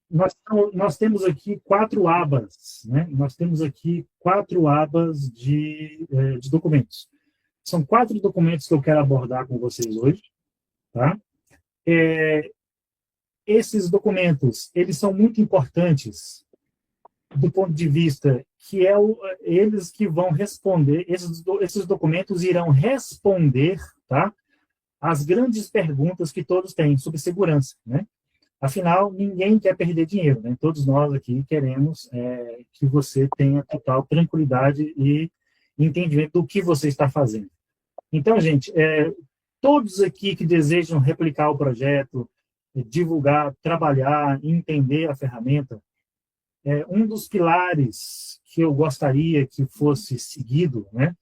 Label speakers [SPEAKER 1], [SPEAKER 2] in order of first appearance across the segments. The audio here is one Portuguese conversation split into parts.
[SPEAKER 1] nós temos aqui quatro abas, né? Nós temos aqui quatro abas de documentos. São quatro documentos que eu quero abordar com vocês hoje, tá? É, esses documentos, eles são muito importantes do ponto de vista que eles que vão responder, esses documentos irão responder, tá? As grandes perguntas que todos têm sobre segurança, né? Afinal, ninguém quer perder dinheiro, né? Todos nós aqui queremos que você tenha total tranquilidade e entendimento do que você está fazendo. Então, gente, todos aqui que desejam replicar o projeto, divulgar, trabalhar, entender a ferramenta, um dos pilares que eu gostaria que fosse seguido, né,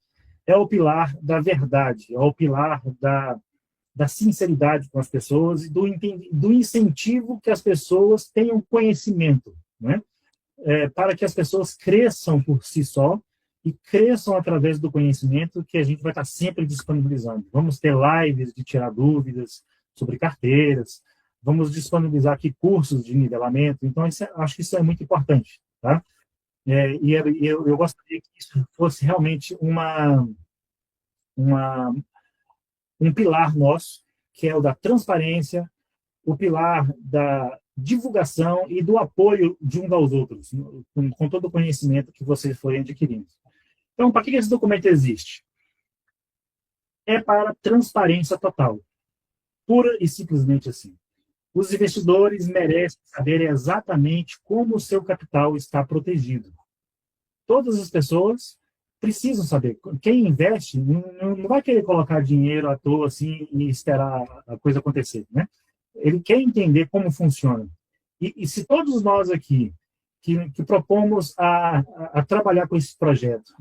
[SPEAKER 1] é o pilar da verdade, é o pilar da sinceridade com as pessoas e do incentivo que as pessoas tenham conhecimento, né? Para que as pessoas cresçam por si só e cresçam através do conhecimento que a gente vai estar sempre disponibilizando. Vamos ter lives de tirar dúvidas sobre carteiras, vamos disponibilizar aqui cursos de nivelamento, então acho que isso é muito importante, tá? Eu gostaria que isso fosse realmente uma um pilar nosso, que é o da transparência, o pilar da divulgação e do apoio de uns aos outros, com todo o conhecimento que vocês forem adquirindo. Então, para que esse documento existe? É para transparência total, pura e simplesmente assim. Os investidores merecem saber exatamente como o seu capital está protegido. Todas as pessoas precisam saber. Quem investe não vai querer colocar dinheiro à toa assim e esperar a coisa acontecer, né? Ele quer entender como funciona. E se todos nós aqui que propomos a trabalhar com esse projeto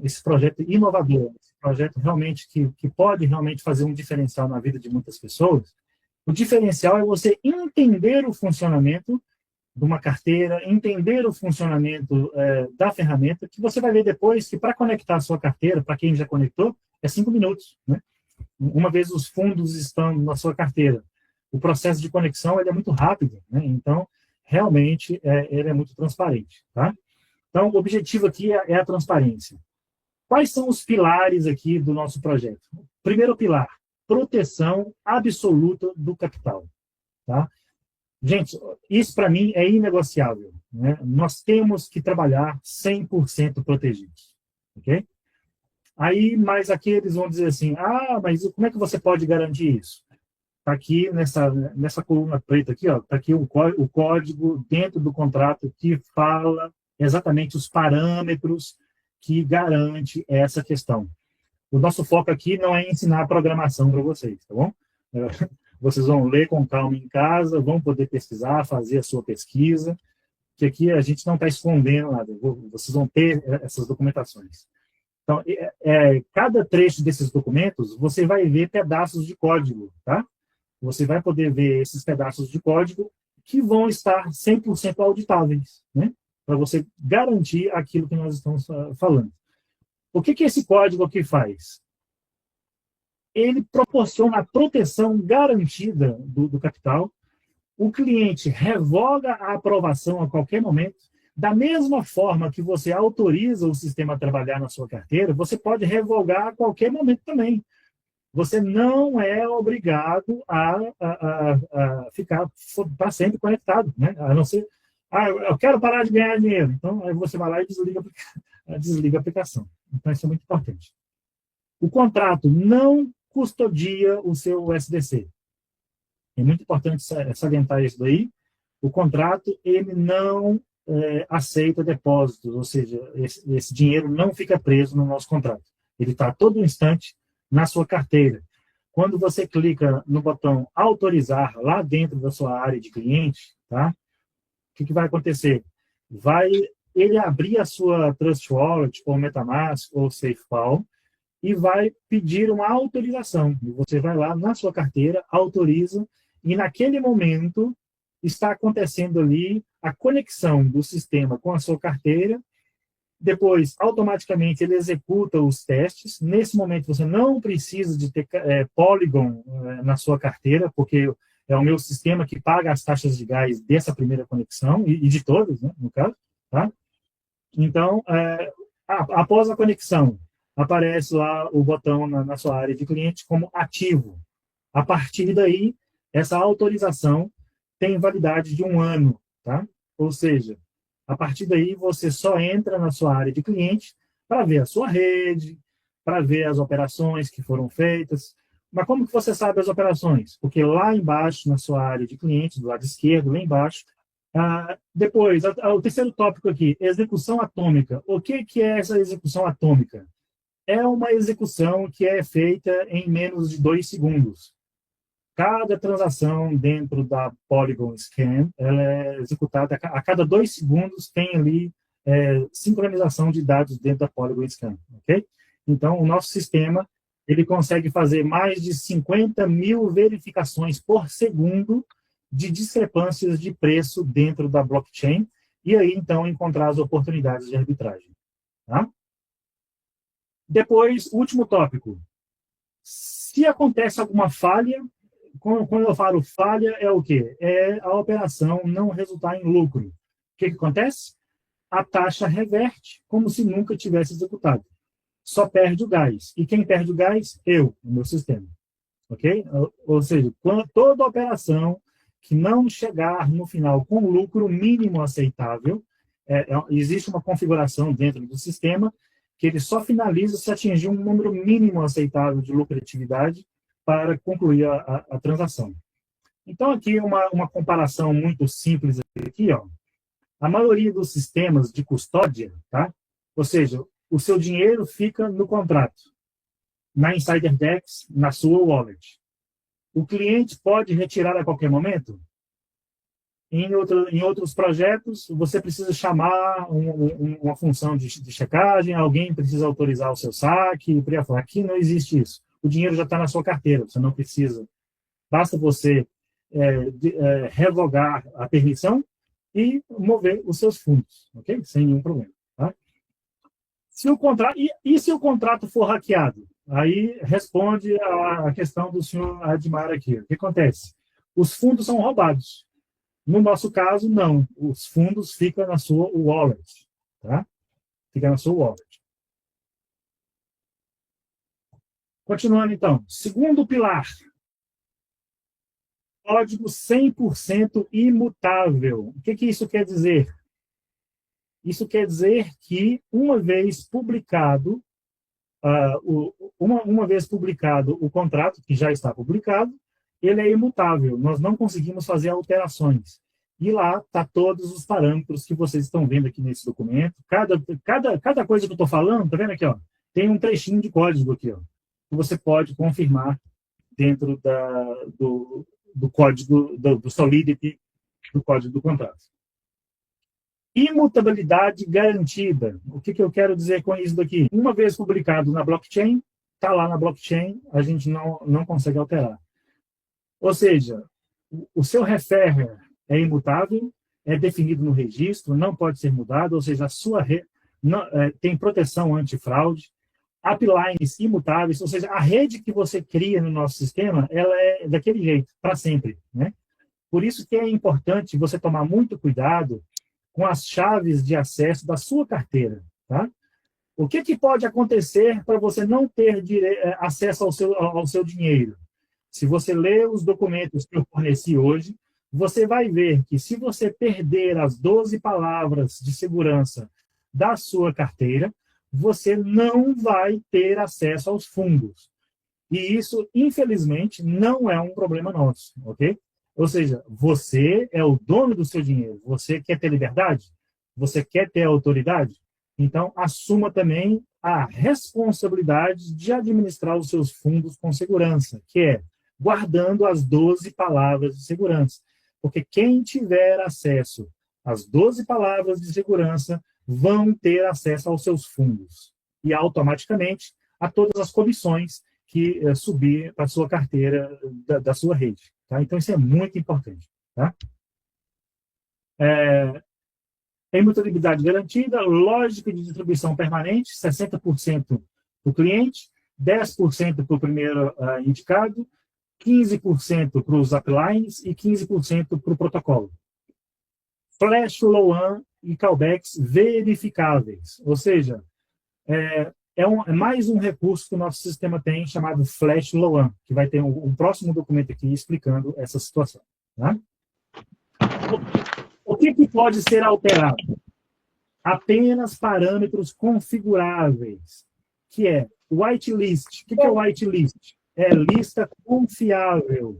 [SPEAKER 1] inovador, esse projeto realmente que pode realmente fazer um diferencial na vida de muitas pessoas, o diferencial é você entender o funcionamento de uma carteira, entender o funcionamento da ferramenta, que você vai ver depois que para conectar a sua carteira, para quem já conectou, é 5 minutos, né? Uma vez os fundos estão na sua carteira. O processo de conexão ele é muito rápido, né? Então, realmente, ele é muito transparente, tá? Então, o objetivo aqui é a transparência. Quais são os pilares aqui do nosso projeto? Primeiro pilar, proteção absoluta do capital, tá? Gente, isso para mim é inegociável, né? Nós temos que trabalhar 100% protegidos, ok? Aí, mas aqui eles vão dizer assim, mas como é que você pode garantir isso? Está aqui nessa coluna preta aqui, ó, está aqui o código dentro do contrato que fala exatamente os parâmetros que garante essa questão. O nosso foco aqui não é ensinar a programação para vocês, tá bom? Vocês vão ler com calma em casa, vão poder pesquisar, fazer a sua pesquisa, que aqui a gente não está escondendo nada, vocês vão ter essas documentações. Então, cada trecho desses documentos, você vai ver pedaços de código, tá? Você vai poder ver esses pedaços de código que vão estar 100% auditáveis, né? Para você garantir aquilo que nós estamos falando. O que esse código aqui faz? Ele proporciona a proteção garantida do capital. O cliente revoga a aprovação a qualquer momento. Da mesma forma que você autoriza o sistema a trabalhar na sua carteira, você pode revogar a qualquer momento também. Você não é obrigado a ficar para sempre conectado, né? A não ser, eu quero parar de ganhar dinheiro. Então, aí você vai lá e desliga a aplicação. Então, isso é muito importante. O contrato não custodia o seu SDC. É muito importante salientar isso daí. O contrato, ele não aceita depósitos, ou seja, esse dinheiro não fica preso no nosso contrato. Ele está a todo instante na sua carteira. Quando você clica no botão autorizar lá dentro da sua área de cliente, tá? O que vai acontecer? Vai ele abrir a sua Trust Wallet, ou MetaMask, ou SafePal, e vai pedir uma autorização. E você vai lá na sua carteira, autoriza, e naquele momento está acontecendo ali a conexão do sistema com a sua carteira. Depois, automaticamente, ele executa os testes. Nesse momento, você não precisa de ter Polygon na sua carteira, porque é o meu sistema que paga as taxas de gás dessa primeira conexão, e de todas, né, no caso. Tá? Então, após a conexão, aparece lá o botão na sua área de cliente como ativo. A partir daí, essa autorização tem validade de 1 ano. Tá? Ou seja, a partir daí, você só entra na sua área de cliente para ver a sua rede, para ver as operações que foram feitas. Mas como que você sabe as operações? Porque lá embaixo, na sua área de cliente, do lado esquerdo, lá embaixo, depois, o terceiro tópico aqui, execução atômica. O que é essa execução atômica? É uma execução que é feita em menos de 2 segundos. Cada transação dentro da Polygon Scan, ela é executada a cada 2 segundos, tem ali sincronização de dados dentro da Polygon Scan. Okay? Então, o nosso sistema ele consegue fazer mais de 50 mil verificações por segundo de discrepâncias de preço dentro da blockchain, e aí, então, encontrar as oportunidades de arbitragem. Tá? Depois, último tópico. Se acontece alguma falha, quando eu falo falha, é o quê? É a operação não resultar em lucro. O que acontece? A taxa reverte como se nunca tivesse executado. Só perde o gás. E quem perde o gás? Eu, o meu sistema. Ok? Ou seja, toda operação que não chegar no final com lucro mínimo aceitável, existe uma configuração dentro do sistema que ele só finaliza se atingir um número mínimo aceitável de lucratividade para concluir a transação. Então, aqui uma comparação muito simples aqui, ó. A maioria dos sistemas de custódia, tá? Ou seja, o seu dinheiro fica no contrato, na Insider Dex, na sua wallet. O cliente pode retirar a qualquer momento? Em outros projetos, você precisa chamar uma função de checagem, alguém precisa autorizar o seu saque, por aí afora. Aqui não existe isso. O dinheiro já está na sua carteira, você não precisa. Basta você revogar a permissão e mover os seus fundos, ok? Sem nenhum problema. Tá? Se o contrato for hackeado? Aí responde a questão do senhor Admar aqui. O que acontece? Os fundos são roubados. No nosso caso, não. Os fundos ficam na sua wallet. Tá? Fica na sua wallet. Continuando, então. Segundo pilar. Código 100% imutável. O que isso quer dizer? Isso quer dizer que, uma vez publicado o contrato, que já está publicado, ele é imutável. Nós não conseguimos fazer alterações. E lá está todos os parâmetros que vocês estão vendo aqui nesse documento. Cada coisa que eu estou falando, está vendo aqui? Ó, tem um trechinho de código aqui, ó, que você pode confirmar dentro do código, do Solidity, do código do contrato. Imutabilidade garantida. O que eu quero dizer com isso daqui? Uma vez publicado na blockchain, está lá na blockchain, a gente não consegue alterar. Ou seja, o seu referrer é imutável, é definido no registro, não pode ser mudado, ou seja, a sua tem proteção antifraude, uplines imutáveis, ou seja, a rede que você cria no nosso sistema, ela é daquele jeito, para sempre. Né? Por isso que é importante você tomar muito cuidado com as chaves de acesso da sua carteira. Tá? O que pode acontecer para você não ter acesso ao seu dinheiro? Se você ler os documentos que eu forneci hoje, você vai ver que se você perder as 12 palavras de segurança da sua carteira, você não vai ter acesso aos fundos. E isso, infelizmente, não é um problema nosso, ok? Ou seja, você é o dono do seu dinheiro. Você quer ter liberdade? Você quer ter autoridade? Então, assuma também a responsabilidade de administrar os seus fundos com segurança, que é guardando as 12 palavras de segurança. Porque quem tiver acesso às 12 palavras de segurança vão ter acesso aos seus fundos e automaticamente a todas as comissões que subir para a sua carteira da sua rede. Tá? Então, isso é muito importante. Tá? Imutabilidade garantida, lógica de distribuição permanente, 60% para o cliente, 10% para o primeiro indicado, 15% para os uplines e 15% para o protocolo. Flash LOAN e callbacks verificáveis, ou seja, é mais um recurso que o nosso sistema tem chamado Flash LOAN, que vai ter um próximo documento aqui explicando essa situação. Tá? O que pode ser alterado? Apenas parâmetros configuráveis, que é whitelist. O que é whitelist? É lista confiável.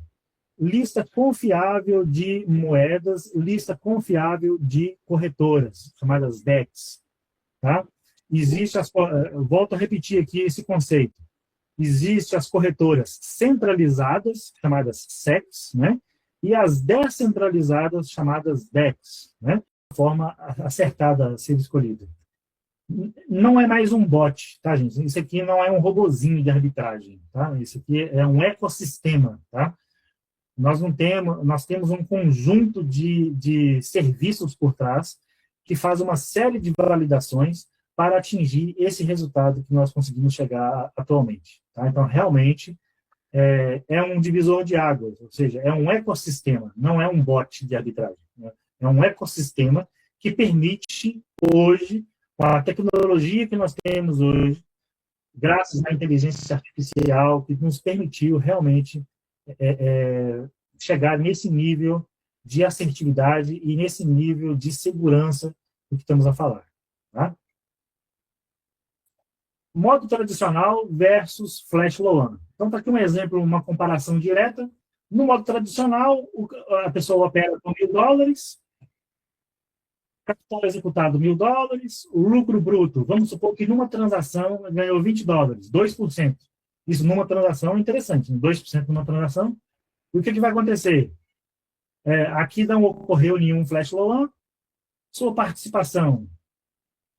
[SPEAKER 1] Lista confiável de moedas, lista confiável de corretoras, chamadas DEX. Tá? Volto a repetir aqui esse conceito. Existem as corretoras centralizadas, chamadas SECs, né? E as descentralizadas, chamadas DEX, né? Forma acertada a ser escolhida. Não é mais um bot, tá, gente? Isso aqui não é um robozinho de arbitragem, tá? Isso aqui é um ecossistema, tá? Nós temos um conjunto de serviços por trás que faz uma série de validações para atingir esse resultado que nós conseguimos chegar atualmente. Tá? Então, realmente, é um divisor de águas, ou seja, é um ecossistema, não é um bot de arbitragem. Né? É um ecossistema que permite, hoje, com a tecnologia que nós temos hoje, graças à inteligência artificial, que nos permitiu realmente chegar nesse nível de assertividade e nesse nível de segurança do que estamos a falar. Tá? Modo tradicional versus Flash LOAN. Então, está aqui um exemplo, uma comparação direta. No modo tradicional, a pessoa opera com $1.000, capital executado $1.000, o lucro bruto, vamos supor que numa transação ganhou $20, 2%. Isso numa transação é interessante, 2% numa transação. E o que vai acontecer? Aqui não ocorreu nenhum Flash LOAN, sua participação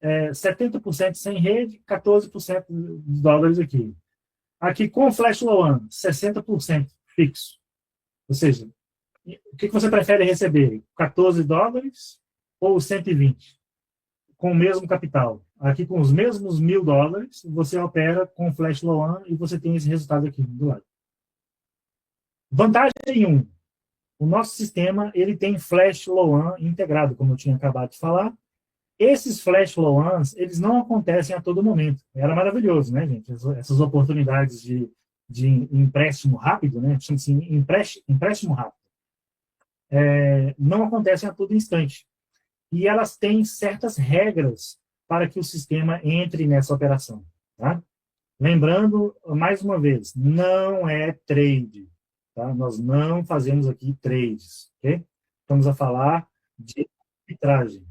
[SPEAKER 1] 70% sem rede, 14% de dólares aqui. Aqui com Flash LOAN, 60% fixo. Ou seja, o que você prefere receber? $14 ou 120? Com o mesmo capital. Aqui com os mesmos $1.000, você opera com Flash LOAN e você tem esse resultado aqui do lado. Vantagem 1. O nosso sistema ele tem Flash LOAN integrado, como eu tinha acabado de falar. Esses Flash LOANs, eles não acontecem a todo momento. Era maravilhoso, né, gente? Essas oportunidades de empréstimo rápido, né? Chama-se empréstimo rápido. Não acontecem a todo instante. E elas têm certas regras para que o sistema entre nessa operação. Tá? Lembrando, mais uma vez, não é trade. Tá? Nós não fazemos aqui trades. Okay? Estamos a falar de arbitragem,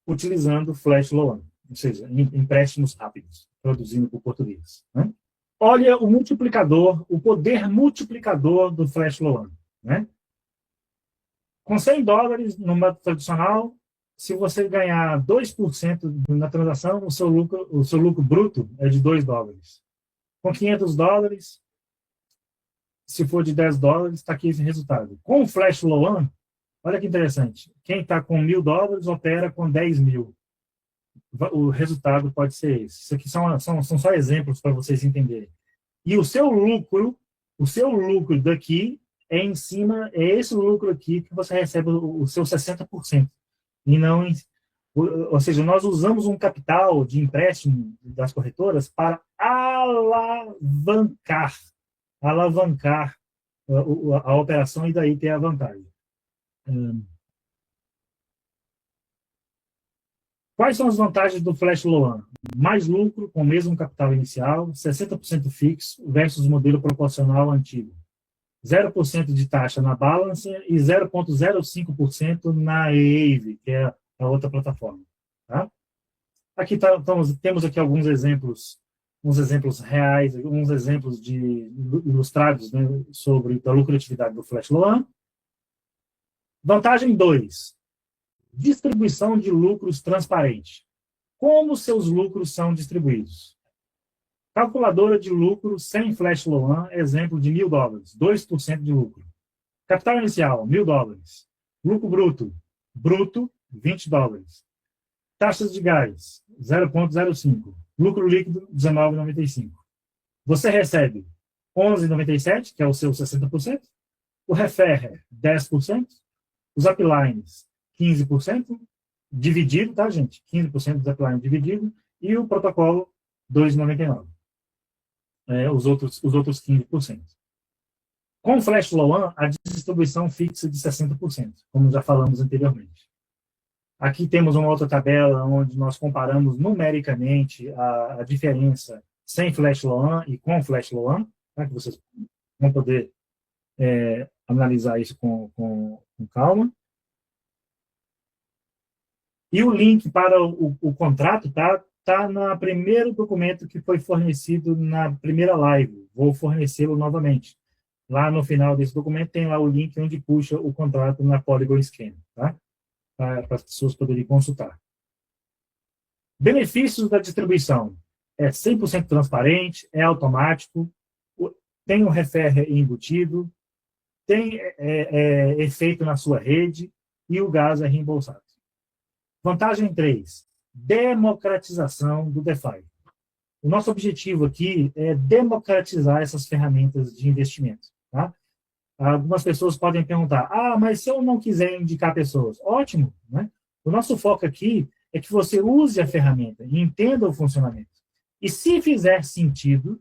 [SPEAKER 1] utilizando Flash LOAN, ou seja, empréstimos rápidos, traduzindo para o português. Né? Olha o multiplicador, o poder multiplicador do Flash LOAN. Né? Com $100 no método tradicional, se você ganhar 2% na transação, o seu lucro bruto é de $2. Com $500, se for de $10, está aqui esse resultado. Com o Flash LOAN, olha que interessante. Quem está com $1.000 opera com 10.000. O resultado pode ser esse. Isso aqui são só exemplos para vocês entenderem. E o seu lucro daqui é esse lucro aqui que você recebe o seu 60%. E não, ou seja, nós usamos um capital de empréstimo das corretoras para alavancar a operação e daí ter a vantagem. Quais são as vantagens do Flash LOAN? Mais lucro com o mesmo capital inicial, 60% fixo versus o modelo proporcional antigo. 0% de taxa na Balancer e 0,05% na Aave, que é a outra plataforma. Tá? Aqui temos aqui alguns exemplos reais, alguns exemplos ilustrados, né, sobre a lucratividade do Flash LOAN. Vantagem 2. Distribuição de lucros transparente. Como seus lucros são distribuídos? Calculadora de lucro sem Flash LOAN, exemplo de $1.000, 2% de lucro. Capital inicial, $1.000. Lucro bruto, $20. Taxas de gás, 0,05. Lucro líquido, $19,95. Você recebe 11,97, que é o seu 60%, o Referrer, 10%, os uplines, 15%, dividido, tá, gente? 15% dos uplines dividido, e o protocolo, 2,99. Os outros 15%. Com o Flash Low-1, a distribuição fixa de 60%, como já falamos anteriormente. Aqui temos uma outra tabela onde nós comparamos numericamente a diferença sem Flash Low-1 e com Flash Low-1, tá? Que vocês vão poder analisar isso com calma. E o link para o contrato tá no primeiro documento que foi fornecido na primeira live. Vou fornecê-lo novamente. Lá no final desse documento tem lá o link onde puxa o contrato na Polygon Scan, tá? Para as pessoas poderem consultar. Benefícios da distribuição. É 100% transparente, é automático, tem um referrer embutido, tem efeito na sua rede e o gás é reembolsado. Vantagem 3, democratização do DeFi. O nosso objetivo aqui é democratizar essas ferramentas de investimento. Tá? Algumas pessoas podem perguntar, mas se eu não quiser indicar pessoas? Ótimo, né? O nosso foco aqui é que você use a ferramenta e entenda o funcionamento. E se fizer sentido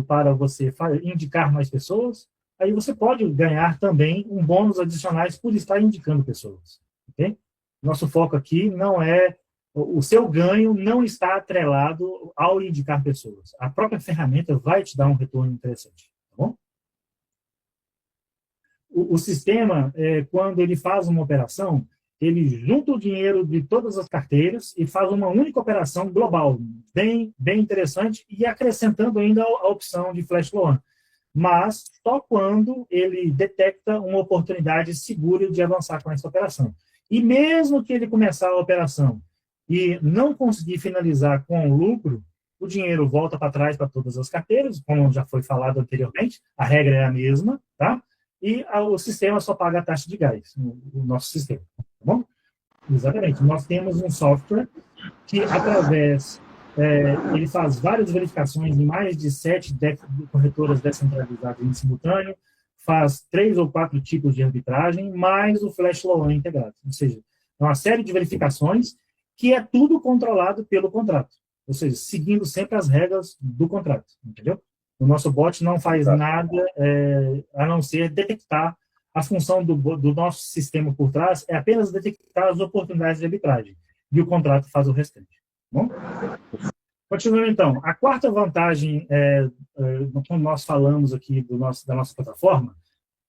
[SPEAKER 1] para você indicar mais pessoas, aí você pode ganhar também um bônus adicionais por estar indicando pessoas. Ok? Nosso foco aqui não é... O seu ganho não está atrelado ao indicar pessoas. A própria ferramenta vai te dar um retorno interessante. Tá bom? O sistema, quando ele faz uma operação, ele junta o dinheiro de todas as carteiras e faz uma única operação global, bem interessante, e acrescentando ainda a opção de Flash Loan. Mas só quando ele detecta uma oportunidade segura de avançar com essa operação. E mesmo que ele começar a operação e não conseguir finalizar com lucro, o dinheiro volta para trás para todas as carteiras, como já foi falado anteriormente, a regra é a mesma, tá? E o sistema só paga a taxa de gás, o nosso sistema, tá bom? Exatamente. Nós temos um software que, através, ele faz várias verificações em mais de 7 corretoras descentralizadas em simultâneo, faz 3 ou 4 tipos de arbitragem, mais o Flash Loan integrado. Ou seja, é uma série de verificações que é tudo controlado pelo contrato. Ou seja, seguindo sempre as regras do contrato, entendeu? O nosso bot não faz nada a não ser detectar. A função do nosso sistema por trás é apenas detectar as oportunidades de arbitragem. E o contrato faz o restante. Bom? Continuando, então. A quarta vantagem, quando nós falamos aqui da nossa plataforma,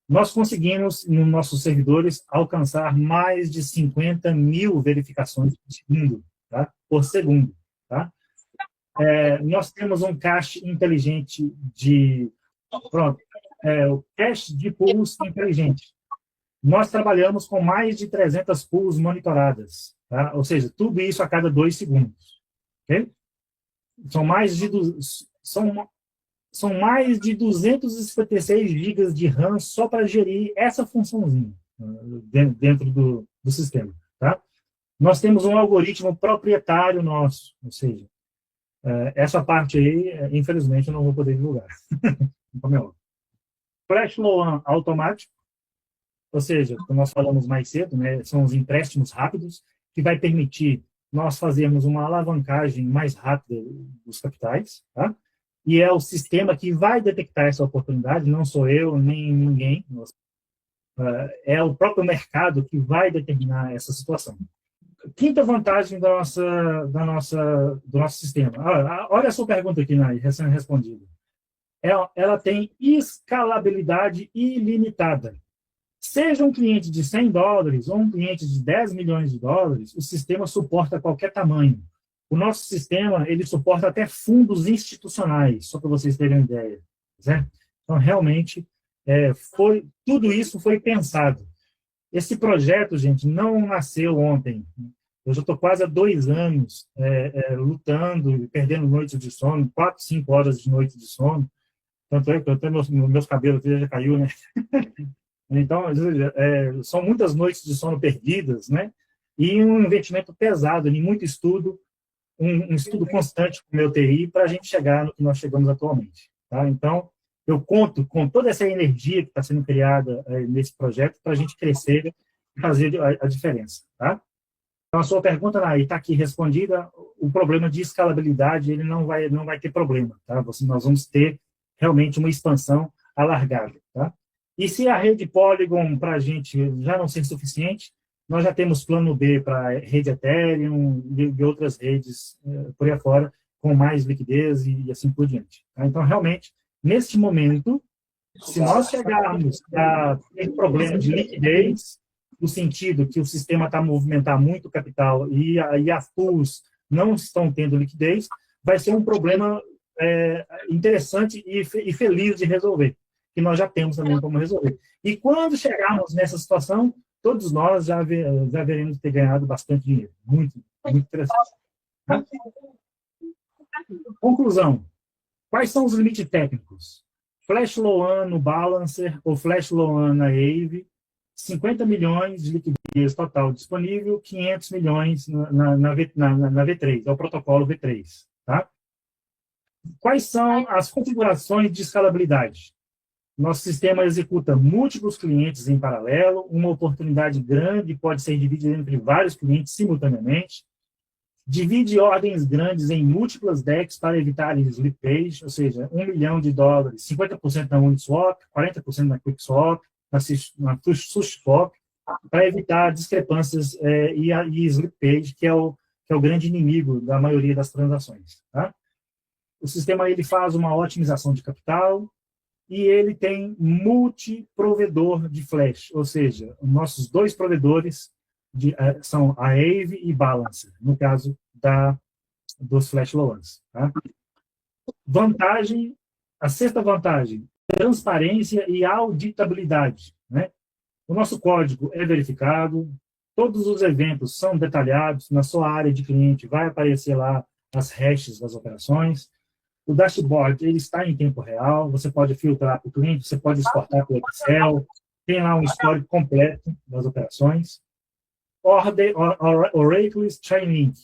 [SPEAKER 1] nós conseguimos, nos nossos servidores, alcançar mais de 50 mil verificações por segundo. Tá? Por segundo, tá? Nós temos um cache inteligente o cache de pools inteligente. Nós trabalhamos com mais de 300 pools monitoradas, tá? Ou seja, tudo isso a cada 2 segundos. Okay? São mais de 256 gigas de RAM só para gerir essa funçãozinha dentro do sistema. Tá? Nós temos um algoritmo proprietário nosso, ou seja, essa parte aí, infelizmente, eu não vou poder divulgar. Flash Loan automático, ou seja, como nós falamos mais cedo, né, são os empréstimos rápidos, que vai permitir nós fazermos uma alavancagem mais rápida dos capitais, tá? E é o sistema que vai detectar essa oportunidade, não sou eu, nem ninguém. É o próprio mercado que vai determinar essa situação. Quinta vantagem do nosso sistema. Olha a sua pergunta aqui, Nai, recém-respondida. Ela tem escalabilidade ilimitada. Seja um cliente de $100 ou um cliente de 10 milhões de dólares, o sistema suporta qualquer tamanho. O nosso sistema, ele suporta até fundos institucionais, só para vocês terem uma ideia. Certo? Então, realmente, tudo isso foi pensado. Esse projeto, gente, não nasceu ontem. Eu já estou quase há 2 anos lutando e perdendo noites de sono, 4, 5 horas de noite de sono. Tanto é que até meus cabelos já caiu, né? Então, são muitas noites de sono perdidas, né? E um investimento pesado, em muito estudo, um estudo constante com o meu TI para a gente chegar no que nós chegamos atualmente. Tá? Então, eu conto com toda essa energia que está sendo criada nesse projeto para a gente crescer e fazer a diferença. Tá? Então, a sua pergunta, Naí, está aqui respondida. O problema de escalabilidade, ele não vai ter problema. Tá? Nós vamos ter realmente uma expansão alargada. Tá? E se a rede Polygon para a gente já não ser suficiente, nós já temos plano B para a rede Ethereum e outras redes por aí afora, com mais liquidez e assim por diante. Tá? Então, realmente, neste momento, se nós chegarmos a ter problema de liquidez, no sentido que o sistema está a movimentar muito capital e as pools não estão tendo liquidez, vai ser um problema interessante e feliz de resolver, que nós já temos também como resolver. E quando chegarmos nessa situação, todos nós já veremos ter ganhado bastante dinheiro. Muito, muito interessante. Tá? Conclusão. Quais são os limites técnicos? Flash Loan no Balancer ou Flash Loan na Aave, 50 milhões de liquidez total disponível, 500 milhões na V3, é o protocolo V3. Tá? Quais são as configurações de escalabilidade? Nosso sistema executa múltiplos clientes em paralelo, uma oportunidade grande pode ser dividida entre vários clientes simultaneamente, divide ordens grandes em múltiplas DEX para evitar slippage, ou seja, $1 milhão, 50% na Uniswap, 40% na QuickSwap, na SushiSwap, para evitar discrepâncias e slippage, que é o grande inimigo da maioria das transações. Tá? O sistema ele faz uma otimização de capital e ele tem multiprovedor de flash, ou seja, nossos dois provedores são a Aave e Balancer, no caso dos flash loans. Tá? Vantagem, a sexta vantagem, transparência e auditabilidade. Né? O nosso código é verificado, todos os eventos são detalhados, na sua área de cliente vai aparecer lá as hashes das operações, o dashboard ele está em tempo real, você pode filtrar para o cliente, você pode exportar para o Excel, tem lá um histórico completo das operações. Oracle Chainlink.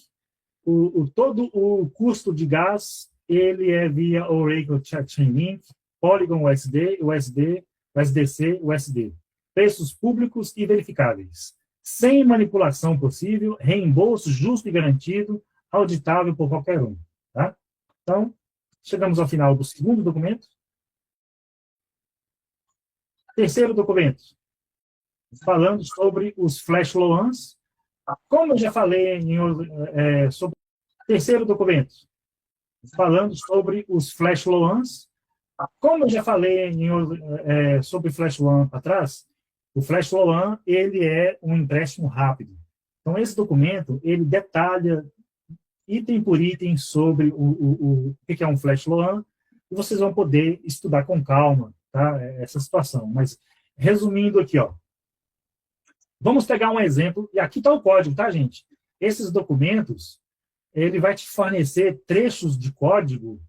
[SPEAKER 1] Todo o custo de gás ele é via Oracle Chainlink, Polygon USD, USDC, USD. Preços públicos e verificáveis. Sem manipulação possível, reembolso justo e garantido, auditável por qualquer um. Tá? Então, chegamos ao final do segundo documento. Terceiro documento, falando sobre os flash loans. Como eu já falei sobre o terceiro documento, falando sobre os flash loans. Como eu já falei sobre flash loan para trás, o flash loan ele é um empréstimo rápido. Então, esse documento ele detalha item por item sobre o que é um flash loan, e vocês vão poder estudar com calma, tá, essa situação. Mas, resumindo aqui, ó, vamos pegar um exemplo, e aqui está o código, tá, gente? Esses documentos, ele vai te fornecer trechos de código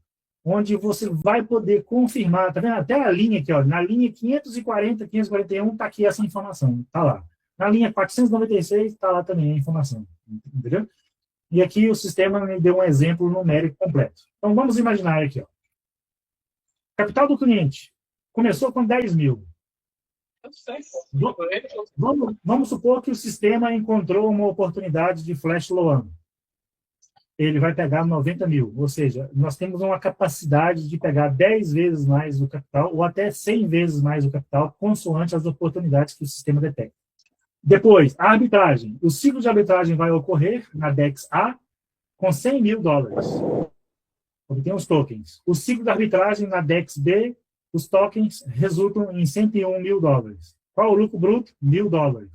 [SPEAKER 1] onde você vai poder confirmar, tá vendo? Até a linha aqui, ó, na linha 540, 541, está aqui essa informação, tá lá. Na linha 496, está lá também a informação, entendeu? E aqui o sistema me deu um exemplo numérico completo. Então, vamos imaginar aqui. Ó. Capital do cliente começou com 10 mil. Vamos supor que o sistema encontrou uma oportunidade de flash loan. Ele vai pegar 90 mil. Ou seja, nós temos uma capacidade de pegar 10 vezes mais o capital ou até 100 vezes mais o capital, consoante as oportunidades que o sistema detecta. Depois, a arbitragem. O ciclo de arbitragem vai ocorrer na DEX A com $100 mil. Obtém os tokens. O ciclo de arbitragem na DEX B, os tokens resultam em $101 mil. Qual o lucro bruto? $1.000.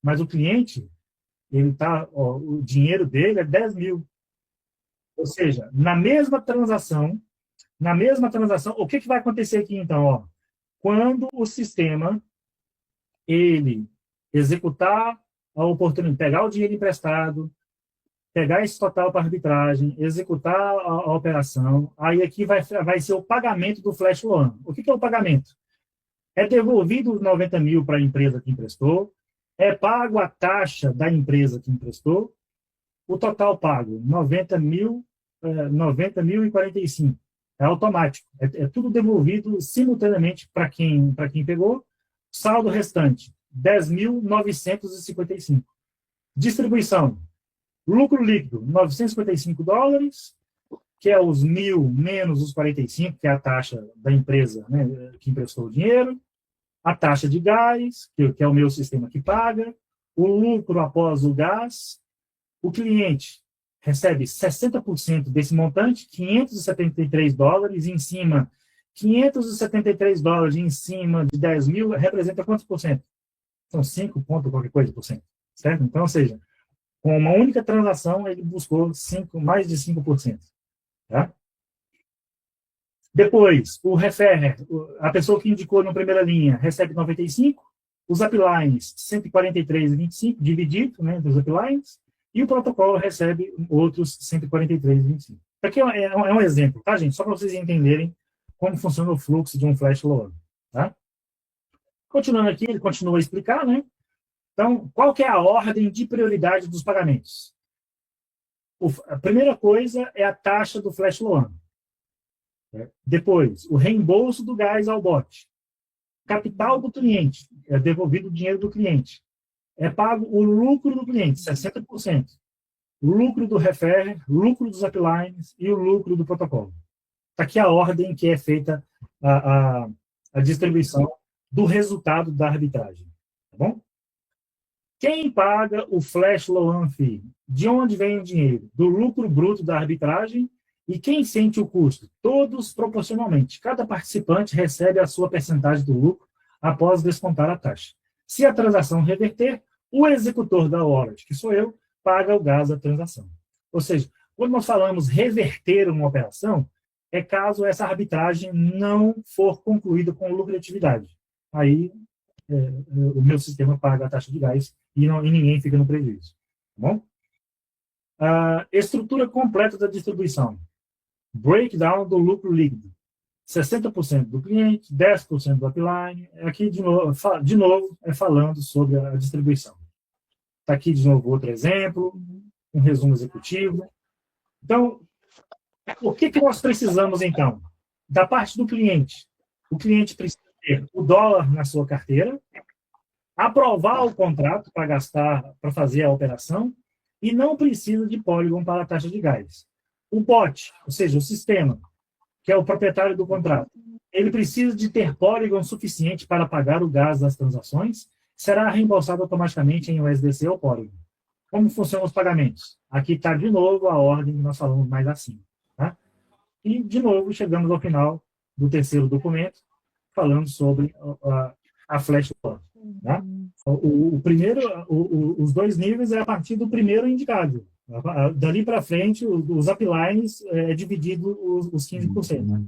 [SPEAKER 1] Mas o cliente, o dinheiro dele é 10 mil. Ou seja, na mesma transação, o que vai acontecer aqui então? Ó? Quando o sistema ele executar a oportunidade, pegar o dinheiro emprestado, pegar esse total para arbitragem, executar a operação, aí aqui vai ser o pagamento do flash loan. O que é o pagamento? É devolvido os 90 mil para a empresa que emprestou, é pago a taxa da empresa que emprestou, o total pago, 90 mil e 45. É automático. É tudo devolvido simultaneamente para quem pegou. Saldo restante, 10.955. Distribuição, lucro líquido, $955, que é os 1.000 menos os 45, que é a taxa da empresa, né, que emprestou o dinheiro. A taxa de gás, que é o meu sistema que paga. O lucro após o gás. O cliente recebe 60% desse montante, $573, em cima, $573 em cima de 10 mil, representa quantos por cento? São 5 ponto qualquer coisa por cento, certo? Então, ou seja, com uma única transação, ele buscou mais de 5%. Tá? Depois, o referrer, a pessoa que indicou na primeira linha, recebe 95, os uplines, 143,25, dividido, né, dos uplines, e o protocolo recebe outros 143,25. Aqui é um exemplo, tá, gente? Só para vocês entenderem como funciona o fluxo de um flash loan, tá? Continuando aqui, ele continua a explicar, né? Então, qual que é a ordem de prioridade dos pagamentos? A primeira coisa é a taxa do flash loan. Depois, o reembolso do gás ao bot. Capital do cliente, é devolvido o dinheiro do cliente. É pago o lucro do cliente, 60%. Lucro do referrer, lucro dos uplines e o lucro do protocolo. Está aqui a ordem que é feita a distribuição do resultado da arbitragem. Tá bom? Quem paga o flash loan fee? De onde vem o dinheiro? Do lucro bruto da arbitragem. E quem sente o custo? Todos proporcionalmente. Cada participante recebe a sua percentagem do lucro após descontar a taxa. Se a transação reverter, o executor da wallet, que sou eu, paga o gás da transação. Ou seja, quando nós falamos reverter uma operação, é caso essa arbitragem não for concluída com lucratividade. Aí, o meu sistema paga a taxa de gás e ninguém fica no prejuízo. Tá bom? A estrutura completa da distribuição. Breakdown do lucro líquido. 60% do cliente, 10% do upline. Aqui, de novo, é falando sobre a distribuição. Está aqui, de novo, outro exemplo, um resumo executivo. Então, o que nós precisamos, então? Da parte do cliente. O cliente precisa ter o dólar na sua carteira, aprovar o contrato para gastar, para fazer a operação, e não precisa de Polygon para a taxa de gás. O bot, ou seja, o sistema, que é o proprietário do contrato, ele precisa de ter Polygon suficiente para pagar o gás das transações, será reembolsado automaticamente em USDC ou Polygon. Como funcionam os pagamentos? Aqui está, de novo, a ordem que nós falamos mais acima. Tá? E, de novo, chegamos ao final do terceiro documento, falando sobre a flash loan. Tá? Os dois níveis é a partir do primeiro indicado. Dali para frente, os uplines é dividido os 15%.